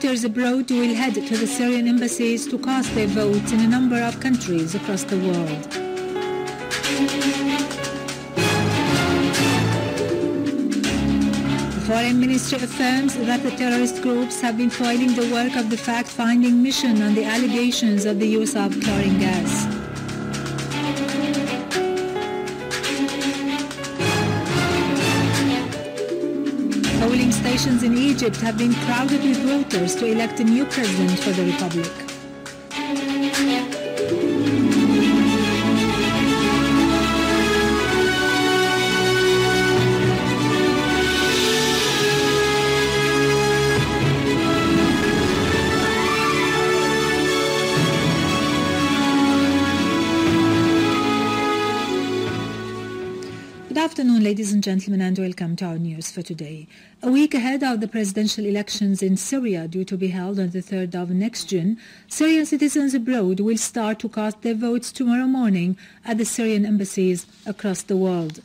voters abroad will head to the Syrian embassies to cast their votes in a number of countries across the world. The Foreign Ministry affirms that the terrorist groups have been foiling the work of the fact-finding mission on the allegations of the use of chlorine gas. Polling stations in Egypt have been crowded with voters to elect a new president for the republic. Good afternoon, ladies and gentlemen, and welcome to our news for today. A week ahead of the presidential elections in Syria, due to be held on the 3rd of next June, Syrian citizens abroad will start to cast their votes tomorrow morning at the Syrian embassies across the world.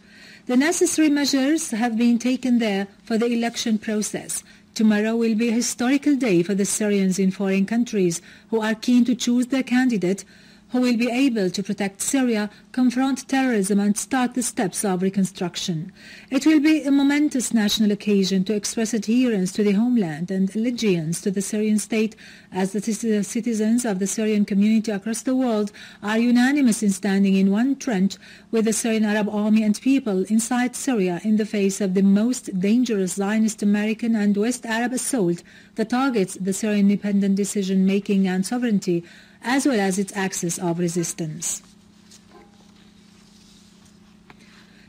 The necessary measures have been taken there for the election process. Tomorrow will be a historical day for the Syrians in foreign countries who are keen to choose their candidate who will be able to protect Syria, confront terrorism and start the steps of reconstruction. It will be a momentous national occasion to express adherence to the homeland and allegiance to the Syrian state, as the citizens of the Syrian community across the world are unanimous in standing in one trench with the Syrian Arab army and people inside Syria in the face of the most dangerous Zionist American and West Arab assault that targets the Syrian independent decision-making and sovereignty, as well as its axis of resistance.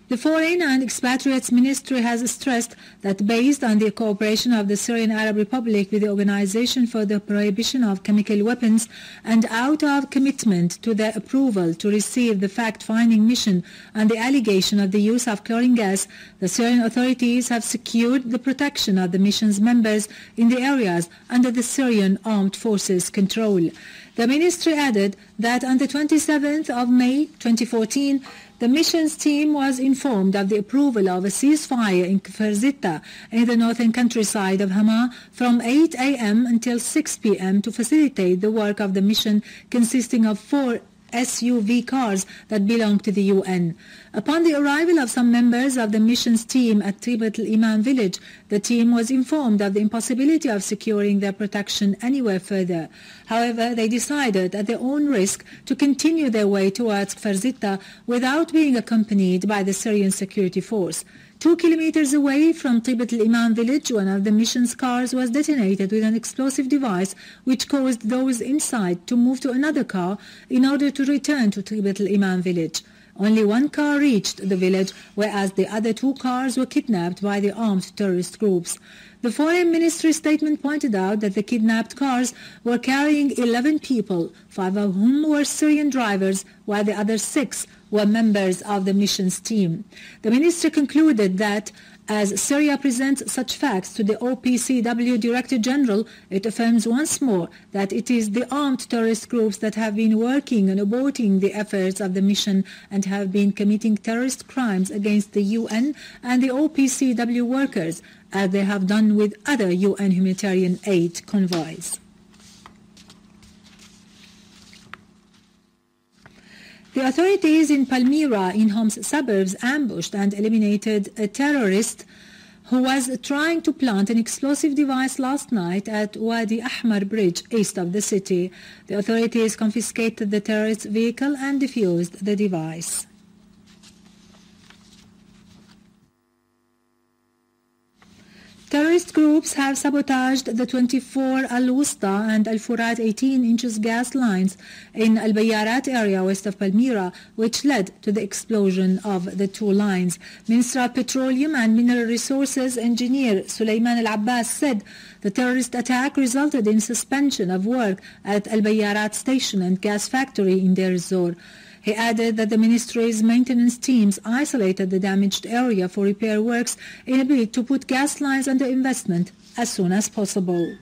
The Foreign and Expatriates Ministry has stressed that based on the cooperation of the Syrian Arab Republic with the Organization for the Prohibition of Chemical Weapons and out of commitment to their approval to receive the fact-finding mission on the allegation of the use of chlorine gas, the Syrian authorities have secured the protection of the mission's members in the areas under the Syrian Armed Forces control. The ministry added that on the 27th of May 2014, the missions team was informed of the approval of a ceasefire in Kfar in the northern countryside of Hama from 8 a.m. until 6 p.m. to facilitate the work of the mission, consisting of 4 SUV cars that belong to the UN. Upon the arrival of some members of the missions team at Tripoli Imam village, the team was informed of the impossibility of securing their protection anywhere further. However, they decided at their own risk to continue their way towards Kfar without being accompanied by the Syrian security force. 2 kilometers away from Tripoli Imam village, one of the mission's cars was detonated with an explosive device which caused those inside to move to another car in order to return to Tripoli Imam village. Only one car reached the village, whereas the other 2 cars were kidnapped by the armed terrorist groups. The Foreign Ministry statement pointed out that the kidnapped cars were carrying 11 people, 5 of whom were Syrian drivers, while the other 6 were members of the missions team. The ministry concluded that as Syria presents such facts to the OPCW Director General, it affirms once more that it is the armed terrorist groups that have been working and aborting the efforts of the mission and have been committing terrorist crimes against the UN and the OPCW workers, as they have done with other UN humanitarian aid convoys. The authorities in Palmyra, in Hom's suburbs, ambushed and eliminated a terrorist who was trying to plant an explosive device last night at Wadi Ahmar Bridge, east of the city. The authorities confiscated the terrorist's vehicle and defused the device. Terrorist groups have sabotaged the 24 Al-Wusta and Al-Furat 18 inches gas lines in Al-Bayarat area west of Palmyra, which led to the explosion of the 2 lines. Minister of Petroleum and Mineral Resources Engineer Sulaiman Al-Abbas said the terrorist attack resulted in suspension of work at Al-Bayarat station and gas factory in Deir ez-Zor. He added that the ministry's maintenance teams isolated the damaged area for repair works in a bid to put gas lines under investment as soon as possible.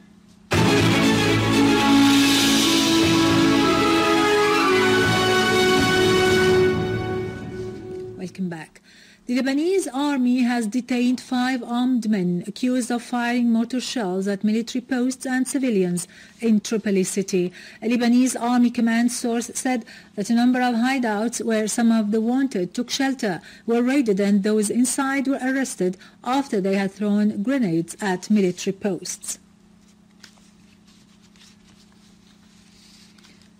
Welcome back. The Lebanese army has detained 5 armed men accused of firing mortar shells at military posts and civilians in Tripoli city. A Lebanese army command source said that a number of hideouts where some of the wanted took shelter were raided and those inside were arrested after they had thrown grenades at military posts.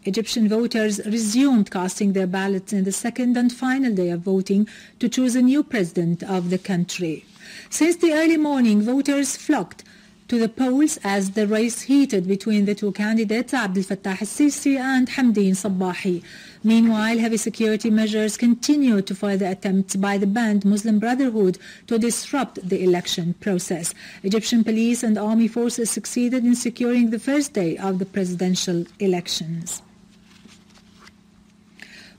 Egyptian voters resumed casting their ballots in the second and final day of voting to choose a new president of the country. Since the early morning, voters flocked to the polls as the race heated between the two candidates, Abdel Fattah al-Sisi and Hamdeen Sabbahi. Meanwhile, heavy security measures continue to further attempts by the banned Muslim Brotherhood to disrupt the election process. Egyptian police and army forces succeeded in securing the first day of the presidential elections.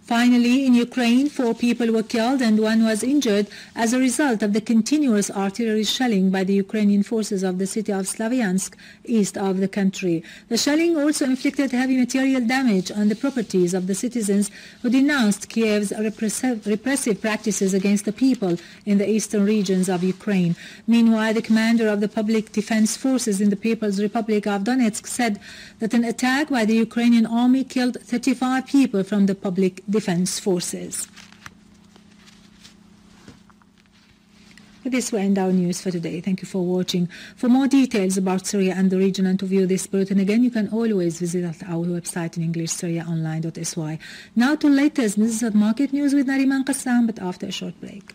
Finally, in Ukraine, 4 people were killed and 1 was injured as a result of the continuous artillery shelling by the Ukrainian forces of the city of Slavyansk, east of the country. The shelling also inflicted heavy material damage on the properties of the citizens who denounced Kiev's repressive practices against the people in the eastern regions of Ukraine. Meanwhile, the commander of the Public Defense Forces in the People's Republic of Donetsk said that an attack by the Ukrainian army killed 35 people from the Public Defense Forces. With this, we end our news for today. Thank you for watching. For more details about Syria and the region and to view this bulletin again, you can always visit our website in English, syriaonline.sy. Now to latest business and market news with Nariman Qassam, but after a short break.